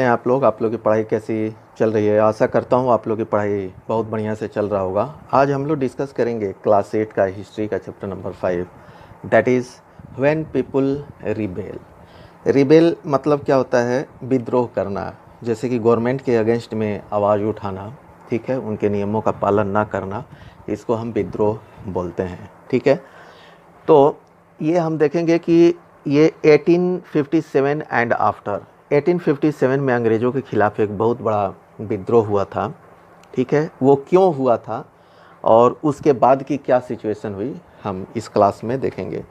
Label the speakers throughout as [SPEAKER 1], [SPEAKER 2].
[SPEAKER 1] हैं आप लोग की पढ़ाई कैसी चल रही है। आशा करता हूँ आप लोग की पढ़ाई बहुत बढ़िया से चल रहा होगा। आज हम लोग डिस्कस करेंगे क्लास 8 का हिस्ट्री का chapter number 5, that is when people rebel. Rebel मतलब क्या होता है? विद्रोह करना, जैसे कि गवर्नमेंट के अगेंस्ट में आवाज़ उठाना, ठीक है, उनके नियमों का पालन ना करना, इसको हम विद्रोह बोलते हैं, ठीक है। तो ये हम देखेंगे कि ये 1857 एंड आफ्टर 1857 में अंग्रेज़ों के खिलाफ़ एक बहुत बड़ा विद्रोह हुआ था, ठीक है। वो क्यों हुआ था और उसके बाद की क्या सिचुएशन हुई, हम इस क्लास में देखेंगे।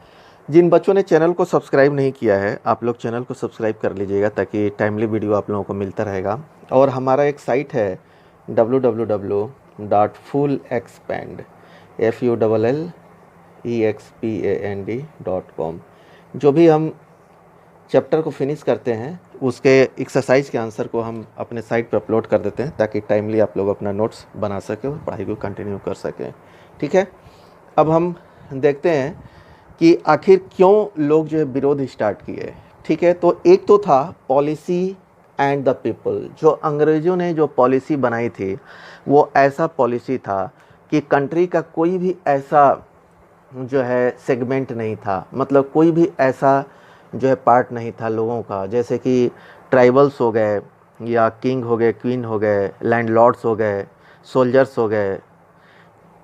[SPEAKER 1] जिन बच्चों ने चैनल को सब्सक्राइब नहीं किया है, आप लोग चैनल को सब्सक्राइब कर लीजिएगा ताकि टाइमली वीडियो आप लोगों को मिलता रहेगा। और हमारा एक साइट है www.fullexpand.com। जो भी हम चैप्टर को फिनिश करते हैं उसके एक्सरसाइज के आंसर को हम अपने साइट पर अपलोड कर देते हैं ताकि टाइमली आप लोग अपना नोट्स बना सकें और पढ़ाई को कंटिन्यू कर सकें, ठीक है। अब हम देखते हैं कि आखिर क्यों लोग जो है विरोध स्टार्ट किए, ठीक है। तो एक तो था पॉलिसी एंड द पीपल। जो अंग्रेज़ों ने जो पॉलिसी बनाई थी वो ऐसा पॉलिसी था कि कंट्री का कोई भी ऐसा जो है सेगमेंट नहीं था, मतलब कोई भी ऐसा जो है पार्ट नहीं था लोगों का, जैसे कि ट्राइबल्स हो गए या किंग हो गए, क्वीन हो गए, लैंडलॉर्ड्स हो गए, सोल्जर्स हो गए,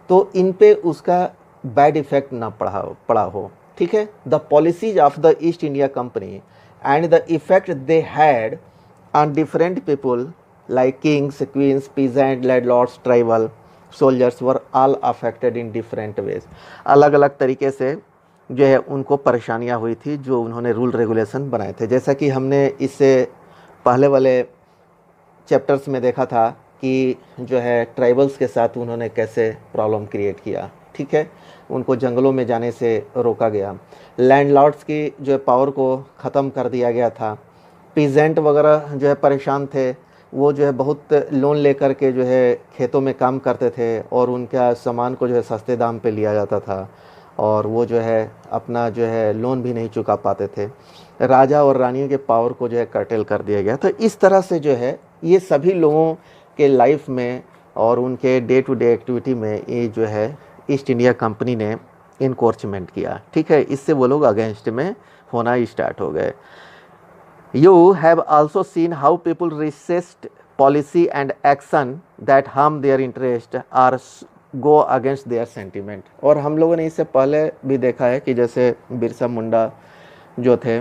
[SPEAKER 1] तो इन पे उसका बैड इफेक्ट ना पड़ा हो, ठीक है। The policies of the East India Company and the effect they had on different people like kings, queens, peasant, landlords, tribal, soldiers were all affected in different ways. अलग अलग तरीके से जो है उनको परेशानियां हुई थी जो उन्होंने रूल रेगुलेशन बनाए थे। जैसा कि हमने इससे पहले वाले चैप्टर्स में देखा था कि जो है ट्राइबल्स के साथ उन्होंने कैसे प्रॉब्लम क्रिएट किया, ठीक है, उनको जंगलों में जाने से रोका गया। लैंडलॉर्ड्स की जो है पावर को ख़त्म कर दिया गया था। पीजेंट वगैरह जो है परेशान थे, वो जो है बहुत लोन लेकर के जो है खेतों में काम करते थे और उनका सामान को जो है सस्ते दाम पे लिया जाता था और वो जो है अपना जो है लोन भी नहीं चुका पाते थे। राजा और रानियों के पावर को जो है कर्टेल कर दिया गया। तो इस तरह से जो है ये सभी लोगों के लाइफ में और उनके डे टू डे एक्टिविटी में ये जो है ईस्ट इंडिया कंपनी ने इनक्रोचमेंट किया, ठीक है। इससे वो लोग अगेंस्ट में होना स्टार्ट हो गए। You have also seen how people resist policy and action that harm their interest or go against their sentiment। और हम लोगों ने इससे पहले भी देखा है कि जैसे बिरसा मुंडा जो थे,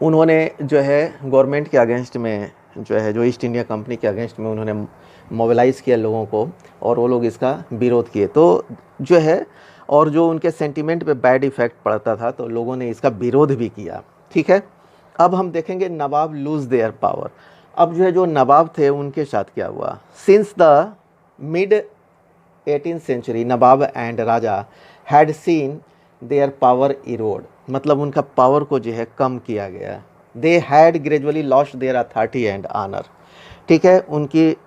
[SPEAKER 1] उन्होंने जो है गवर्नमेंट के अगेंस्ट में जो है, जो ईस्ट इंडिया कंपनी के अगेंस्ट में उन्होंने मोबिलाइज़ किया लोगों को और वो लोग इसका विरोध किए, तो जो है और जो उनके सेंटिमेंट पे बैड इफेक्ट पड़ता था तो लोगों ने इसका विरोध भी किया, ठीक है। अब हम देखेंगे नवाब लूज़ देयर पावर। अब जो है जो नवाब थे उनके साथ क्या हुआ। Since the mid 18th century nawab and raja had seen their power eroded, मतलब उनका पावर को जो है कम किया गया। They had gradually lost their authority and honour, ठीक है। उनकी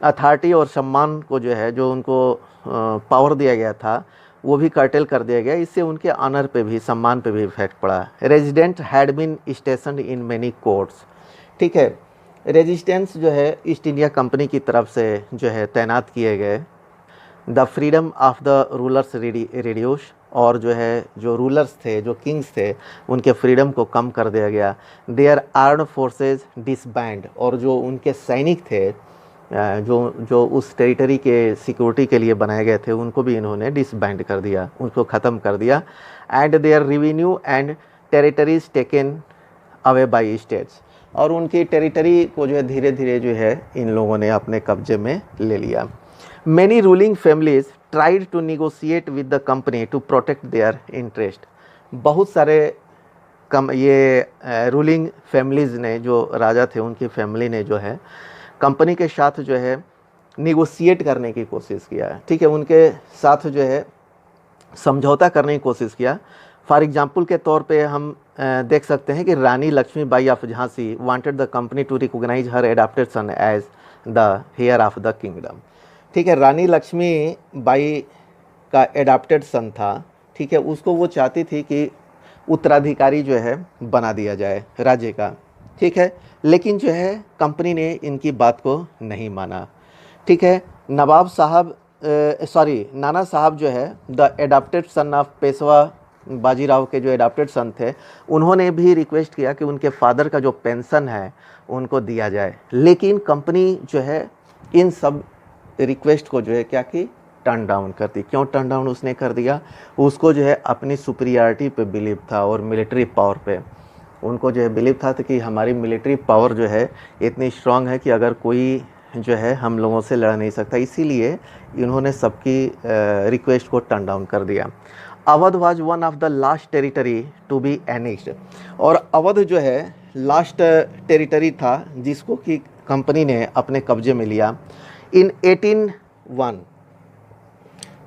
[SPEAKER 1] अथॉरिटी और सम्मान को जो है, जो उनको पावर दिया गया था वो भी कर्टेल कर दिया गया। इससे उनके ऑनर पे भी, सम्मान पे भी इफेक्ट पड़ा। Resident had been stationed in many courts, ठीक है। रेजिस्टेंस जो है ईस्ट इंडिया कंपनी की तरफ से जो है तैनात किए गए। The freedom of the rulers reduce, और जो है जो रूलर्स थे, जो किंग्स थे, उनके फ्रीडम को कम कर दिया गया। देयर आर्म्ड फोर्सेज डिसबैंड, और जो उनके सैनिक थे जो उस टेरिटरी के सिक्योरिटी के लिए बनाए गए थे उनको भी इन्होंने डिसबैंड कर दिया, उनको ख़त्म कर दिया। And their revenue and territories taken away by states, और उनकी टेरिटरी को जो है धीरे धीरे जो है इन लोगों ने अपने कब्जे में ले लिया। Many ruling families tried to negotiate with the company to protect their interest. बहुत सारे ये रूलिंग फैमिलीज़ ने, जो राजा थे उनकी फैमिली ने जो है कंपनी के साथ जो है निगोशिएट करने की कोशिश किया, ठीक है, उनके साथ जो है समझौता करने की कोशिश किया। फॉर एग्जांपल के तौर पे हम देख सकते हैं कि Rani Lakshmibai of Jhansi wanted the company to recognise her adopted son as the heir of the kingdom, ठीक है। रानी लक्ष्मीबाई का एडॉप्टेड सन था, ठीक है, उसको वो चाहती थी कि उत्तराधिकारी जो है बना दिया जाए राज्य का, ठीक है। लेकिन जो है कंपनी ने इनकी बात को नहीं माना। ठीक है, नवाब साहब नाना साहब जो है the adapted son of Peshwa Bajirao के जो एडाप्टेड सन थे, उन्होंने भी रिक्वेस्ट किया कि उनके फादर का जो पेंशन है उनको दिया जाए, लेकिन कंपनी जो है इन सब रिक्वेस्ट को जो है क्या की, टर्न डाउन कर दी। क्यों टर्न डाउन उसने कर दिया? उसको जो है अपनी सुपीरियरिटी पे बिलीव था और मिलिट्री पावर पे उनको जो है बिलीव था कि हमारी मिलिट्री पावर जो है इतनी स्ट्रांग है कि अगर कोई जो है हम लोगों से लड़ नहीं सकता, इसीलिए इन्होंने सबकी रिक्वेस्ट को टर्न डाउन कर दिया। Awadh was one of the last territory to be annexed, और अवध जो है लास्ट टेरिटरी था जिसको कि कंपनी ने अपने कब्जे में लिया इन 1801।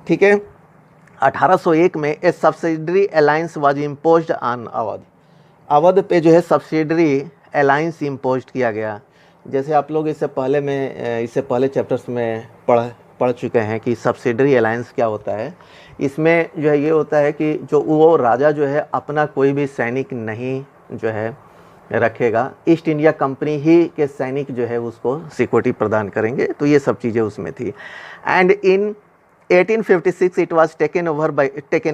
[SPEAKER 1] ठीक है, 1801 में a subsidiary alliance was imposed on Awadh. Awadh पे जो है सब्सिडरी अलायंस इम्पोज किया गया। जैसे आप लोग इससे पहले चैप्टर्स में पढ़ चुके हैं कि सब्सिडरी अलायंस क्या होता है। इसमें जो है ये होता है कि जो वो राजा जो है अपना कोई भी सैनिक नहीं जो है रखेगा, ईस्ट इंडिया कंपनी ही के सैनिक जो है उसको सिक्योरिटी प्रदान करेंगे, तो ये सब चीज़ें उसमें थी। And in 1856 it was taken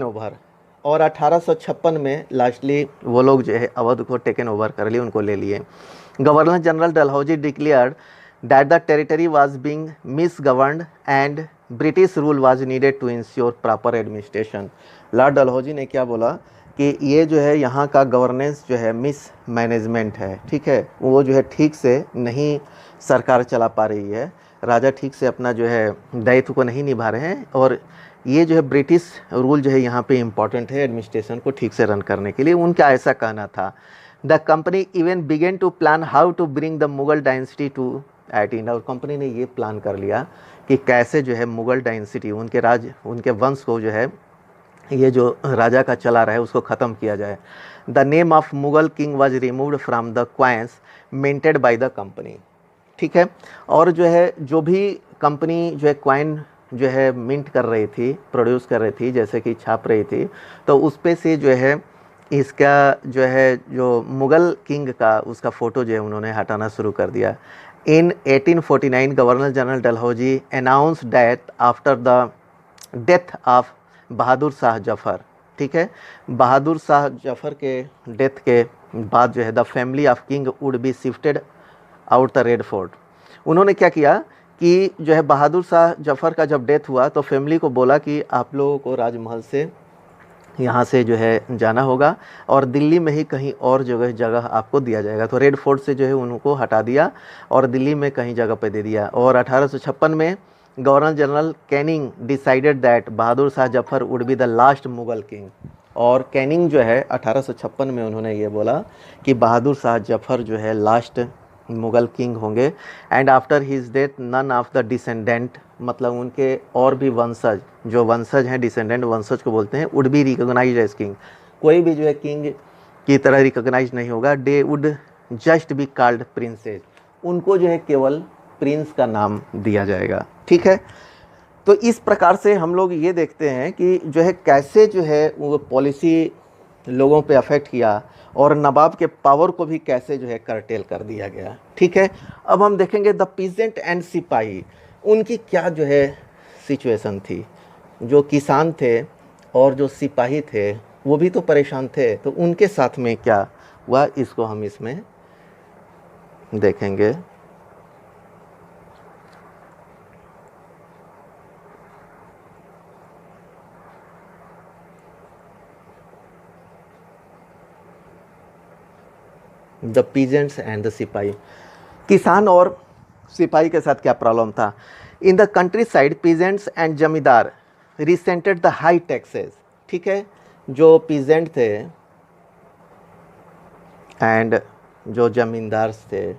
[SPEAKER 1] over, और 1856 में लास्टली वो लोग जो है अवध को टेकन ओवर कर लिए, उनको ले लिए। Governor General Dalhousie declared that the territory was being misgoverned and British rule was needed to ensure proper administration. Lord Dalhousie ने क्या बोला कि ये जो है यहाँ का गवर्नेंस जो है मिस मैनेजमेंट है। ठीक है, वो जो है ठीक से नहीं सरकार चला पा रही है, राजा ठीक से अपना जो है दायित्व को नहीं निभा रहे हैं, और ये जो है ब्रिटिश रूल जो है यहाँ पे इम्पॉर्टेंट है एडमिनिस्ट्रेशन को ठीक से रन करने के लिए, उनका ऐसा कहना था। The company even began to plan how to bring the Mughal dynasty to at India, और कंपनी ने ये प्लान कर लिया कि कैसे जो है मुगल डायनेस्टी उनके वंश को जो है ये जो राजा का चला रहा है उसको ख़त्म किया जाए। The name of Mughal king was removed from the coins minted by the company. ठीक है, और जो है जो भी कंपनी जो है क्वाइन जो है मिंट कर रही थी, प्रोड्यूस कर रही थी, जैसे कि छाप रही थी, तो उस पे से जो है इसका जो है जो मुगल किंग का उसका फ़ोटो जो है उन्होंने हटाना शुरू कर दिया। In 1849 Governor General Dalhousie announce death after the death of Bahadur Shah Zafar. ठीक है, बहादुर शाह जफ़र के डेथ के बाद जो है the family of king would be shifted out the red fort. उन्होंने क्या किया कि जो है बहादुर शाह जफ़र का जब डेथ हुआ तो फैमिली को बोला कि आप लोगों को राजमहल से यहाँ से जो है जाना होगा और दिल्ली में ही कहीं और जगह आपको दिया जाएगा। तो रेड फोर्ट से जो है उनको हटा दिया और दिल्ली में कहीं जगह पे दे दिया। और 1856 में governor general Canning decided that Bahadur Shah Zafar would be the last Mughal king. और कैनिंग जो है 1856 में उन्होंने ये बोला कि बहादुर शाह जफ़र जो है लास्ट मुगल किंग होंगे। And after his death none of the descendant, मतलब उनके और भी वंशज, जो वंशज हैं डिसेंडेंट वंशज को बोलते हैं, would be recognised as king. कोई भी जो है किंग की तरह रिकॉग्नाइज नहीं होगा। They would just be called princess, उनको जो है केवल प्रिंस का नाम दिया जाएगा। ठीक है, तो इस प्रकार से हम लोग ये देखते हैं कि जो है कैसे जो है वो पॉलिसी लोगों पे अफेक्ट किया और नवाब के पावर को भी कैसे जो है करटेल कर दिया गया। ठीक है, अब हम देखेंगे द पीजेंट एंड सिपाही, उनकी क्या जो है सिचुएशन थी। जो किसान थे और जो सिपाही थे वो भी तो परेशान थे, तो उनके साथ में क्या हुआ इसको हम इसमें देखेंगे। द पीजेंट्स एंड द सिपाही, किसान और सिपाही के साथ क्या प्रॉब्लम था। इन the country side peasants and जमींदार रिसेंटेड द हाई टैक्सेस। ठीक है, जो पीजेंट थे एंड जो जमींदार थे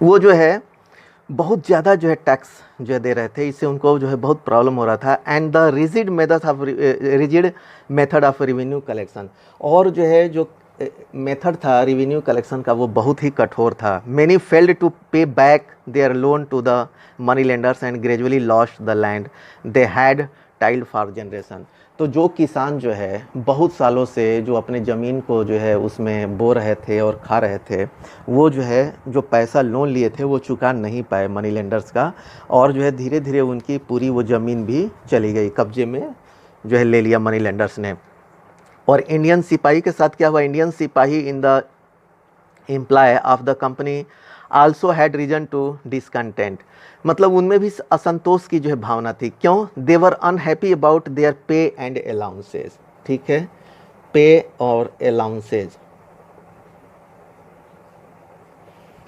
[SPEAKER 1] वो जो है बहुत ज़्यादा जो है टैक्स जो है दे रहे थे, इससे उनको जो है बहुत प्रॉब्लम हो रहा था। And the rigid method of revenue collection, और जो है जो मेथड था रेवेन्यू कलेक्शन का वो बहुत ही कठोर था। Many failed to pay back their loan to the money lenders and gradually lost the land they had tilled for generation. तो जो किसान जो है बहुत सालों से जो अपने ज़मीन को जो है उसमें बो रहे थे और खा रहे थे, वो जो है जो पैसा लोन लिए थे वो चुका नहीं पाए मनी लेंडर्स का, और जो है धीरे धीरे उनकी पूरी वो ज़मीन भी चली गई, कब्जे में जो है ले लिया मनी लेंडर्स ने। और इंडियन सिपाही के साथ क्या हुआ, Indian sipahi in the employ of the company also had reason to discontent, मतलब उनमें भी असंतोष की जो है भावना थी। क्यों? दे वर अनहैप्पी अबाउट देयर पे एंड अलाउंसेज। ठीक है, पे और अलाउंसेज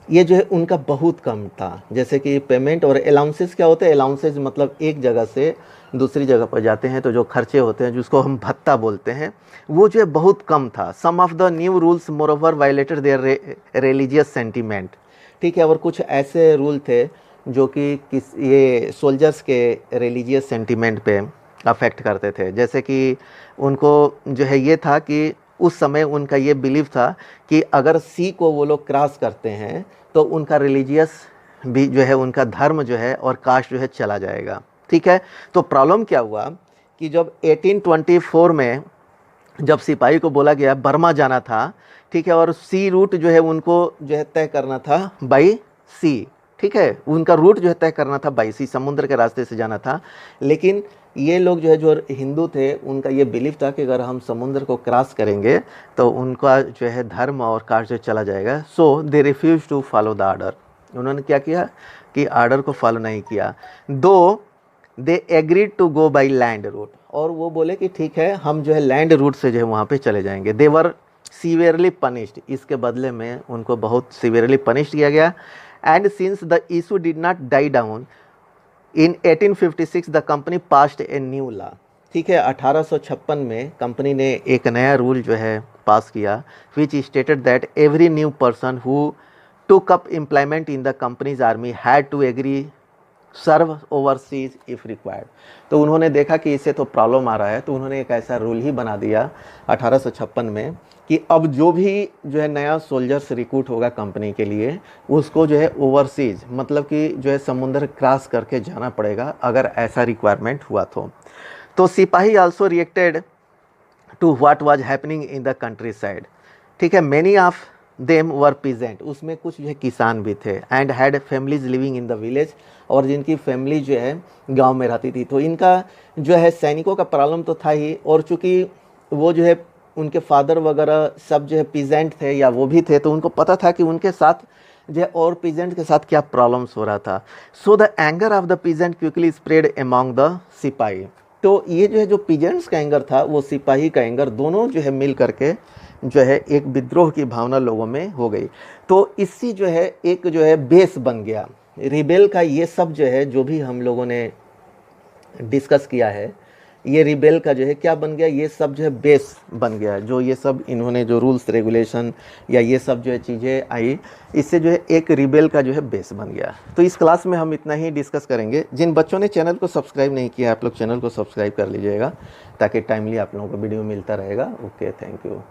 [SPEAKER 1] ये जो है उनका बहुत कम था। जैसे कि पेमेंट और अलाउंसेस क्या होते हैं, अलाउंसेज मतलब एक जगह से दूसरी जगह पर जाते हैं तो जो खर्चे होते हैं जिसको हम भत्ता बोलते हैं, वो जो है बहुत कम था। Some of the new rules moreover violated their religious sentiment. ठीक है, और कुछ ऐसे रूल थे जो कि ये सोल्जर्स के रिलीजियस सेंटीमेंट पे अफेक्ट करते थे। जैसे कि उनको जो है ये था कि उस समय उनका ये बिलीव था कि अगर सी को वो लोग क्रॉस करते हैं तो उनका रिलीजियस भी जो है, उनका धर्म जो है और कास्ट जो है चला जाएगा। ठीक है, तो प्रॉब्लम क्या हुआ कि जब 1824 में जब सिपाही को बोला गया बर्मा जाना था, ठीक है, और सी रूट जो है उनको जो है तय करना था बाई सी। ठीक है, उनका रूट जो है तय करना था बाई सी, समुद्र के रास्ते से जाना था। लेकिन ये लोग जो है जो हिंदू थे उनका ये बिलीफ था कि अगर हम समुद्र को क्रॉस करेंगे तो उनका जो है धर्म और कास्ट जो चला जाएगा। So they refuse to follow the order. उन्होंने क्या किया कि आर्डर को फॉलो नहीं किया। Though they agreed to go by land route, और वो बोले कि ठीक है हम जो है लैंड रूट से जो है वहाँ पे चले जाएंगे। दे वर सीवियरली पनिश्ड, इसके बदले में उनको बहुत सीवियरली पनिश्ड किया गया। And since the issue did not die down in 1856 the company passed a new law. ठीक है, 1856 में कंपनी ने एक नया रूल जो है पास किया, which stated that every new person who took up employment in the company's army had to agree serve overseas if required. तो उन्होंने देखा कि इससे तो प्रॉब्लम आ रहा है, तो उन्होंने एक ऐसा रूल ही बना दिया 1856 में कि अब जो भी जो है नया सोल्जर्स रिक्रूट होगा कंपनी के लिए, उसको जो है ओवरसीज मतलब कि जो है समुद्र क्रॉस करके जाना पड़ेगा अगर ऐसा रिक्वायरमेंट हुआ तो sipahi also reacted to what was happening in the countryside. ठीक है, many of them were peasant, उसमें कुछ जो है किसान भी थे, and had families living in the village, और जिनकी फैमिली जो है गांव में रहती थी। तो इनका जो है सैनिकों का प्रॉब्लम तो था ही, और चूँकि वो जो है उनके फादर वगैरह सब जो है पीजेंट थे या वो भी थे, तो उनको पता था कि उनके साथ जो है और पीजेंट के साथ क्या प्रॉब्लम्स हो रहा था। So the anger of the peasant quickly spread among the सिपाही। तो ये जो है जो पीजेंट्स का एंगर था वो सिपाही का एंगर, दोनों जो है मिल करके जो है एक विद्रोह की भावना लोगों में हो गई। तो इससे जो है एक जो है बेस बन गया रिबेल का। ये सब जो है जो भी हम लोगों ने डिस्कस किया है, ये रिबेल का जो है क्या बन गया, ये सब जो है बेस बन गया। जो ये सब इन्होंने जो रूल्स रेगुलेशन या ये सब जो है चीज़ें आई, इससे जो है एक रिबेल का जो है बेस बन गया। तो इस क्लास में हम इतना ही डिस्कस करेंगे। जिन बच्चों ने चैनल को सब्सक्राइब नहीं किया, आप लोग चैनल को सब्सक्राइब कर लीजिएगा ताकि टाइमली आप लोगों को वीडियो मिलता रहेगा। Okay, thank you.